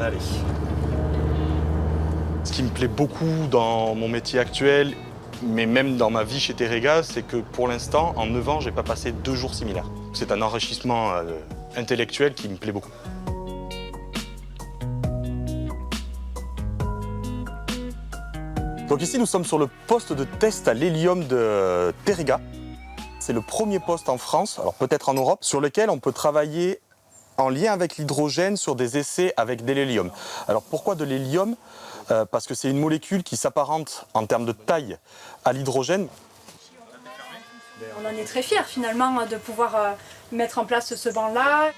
Allez. Ce qui me plaît beaucoup dans mon métier actuel, mais même dans ma vie chez Teréga, c'est que pour l'instant, en 9 ans, j'ai pas passé 2 jours similaires. C'est un enrichissement intellectuel qui me plaît beaucoup. Donc ici, nous sommes sur le poste de test à l'hélium de Teréga. C'est le premier poste en France, alors peut-être en Europe, sur lequel on peut travailler en lien avec l'hydrogène sur des essais avec de l'hélium. Alors pourquoi de l'hélium ? Parce que c'est une molécule qui s'apparente en termes de taille à l'hydrogène. On en est très fiers finalement de pouvoir mettre en place ce banc-là.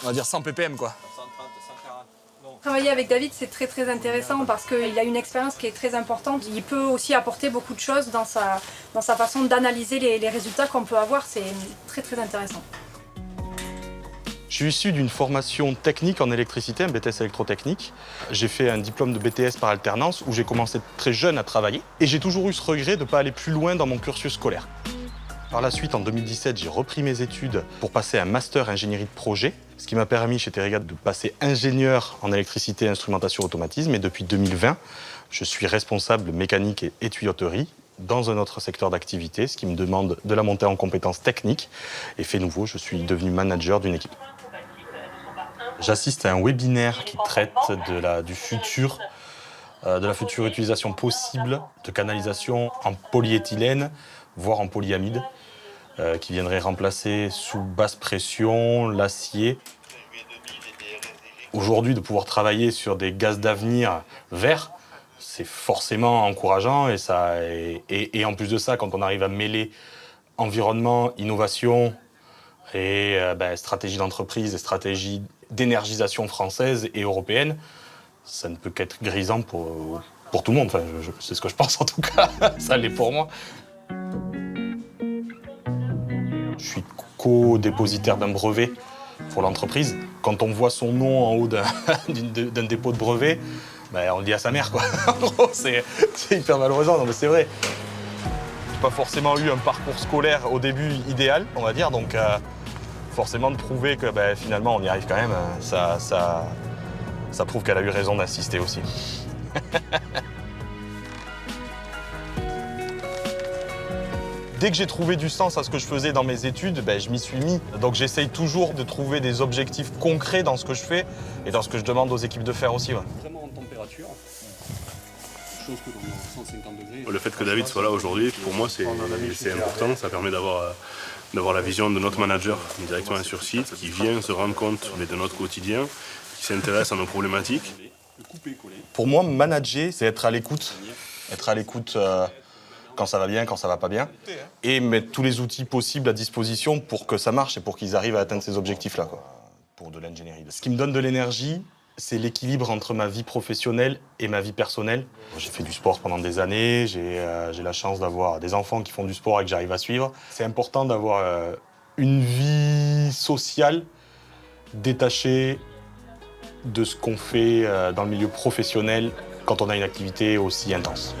On va dire 100 ppm quoi. Travailler avec David, c'est très intéressant parce qu'il a une expérience qui est très importante. Il peut aussi apporter beaucoup de choses dans sa façon d'analyser les résultats qu'on peut avoir. C'est très intéressant. Je suis issu d'une formation technique en électricité, un BTS électrotechnique. J'ai fait un diplôme de BTS par alternance où j'ai commencé très jeune à travailler. Et j'ai toujours eu ce regret de ne pas aller plus loin dans mon cursus scolaire. Par la suite, en 2017, j'ai repris mes études pour passer un master ingénierie de projet, ce qui m'a permis chez Teréga de passer ingénieur en électricité, instrumentation, automatisme. Et depuis 2020, je suis responsable mécanique et tuyauterie dans un autre secteur d'activité, ce qui me demande de la montée en compétences techniques. Et fait nouveau, je suis devenu manager d'une équipe. J'assiste à un webinaire qui traite de la future utilisation possible de canalisation en polyéthylène, voire en polyamide, qui viendrait remplacer sous basse pression l'acier. Aujourd'hui, de pouvoir travailler sur des gaz d'avenir verts, c'est forcément encourageant et en plus de ça, quand on arrive à mêler environnement, innovation et stratégie d'entreprise et stratégie d'énergisation française et européenne, ça ne peut qu'être grisant pour tout le monde. Enfin, c'est ce que je pense en tout cas, ça l'est pour moi. Je suis co-dépositaire d'un brevet pour l'entreprise. Quand on voit son nom en haut d'un dépôt de brevet, on le dit à sa mère, quoi. En gros, c'est hyper valorisant, non mais c'est vrai. J'ai pas forcément eu un parcours scolaire au début idéal, on va dire, donc forcément de prouver que finalement on y arrive quand même, ça prouve qu'elle a eu raison d'insister aussi. Dès que j'ai trouvé du sens à ce que je faisais dans mes études, je m'y suis mis. Donc j'essaye toujours de trouver des objectifs concrets dans ce que je fais et dans ce que je demande aux équipes de faire aussi. Ouais. Vraiment en température, chose que dans 150 degrés. Le fait que David soit là aujourd'hui, pour moi, c'est important. Ça permet d'avoir la vision de notre manager directement sur site, qui vient se rendre compte de notre quotidien, qui s'intéresse à nos problématiques. Pour moi, manager, c'est être à l'écoute. Être à l'écoute quand ça va bien, quand ça va pas bien. Et mettre tous les outils possibles à disposition pour que ça marche et pour qu'ils arrivent à atteindre ces objectifs-là, quoi, pour de l'ingénierie. Ce qui me donne de l'énergie, c'est l'équilibre entre ma vie professionnelle et ma vie personnelle. J'ai fait du sport pendant des années, j'ai la chance d'avoir des enfants qui font du sport et que j'arrive à suivre. C'est important d'avoir une vie sociale détachée de ce qu'on fait dans le milieu professionnel quand on a une activité aussi intense.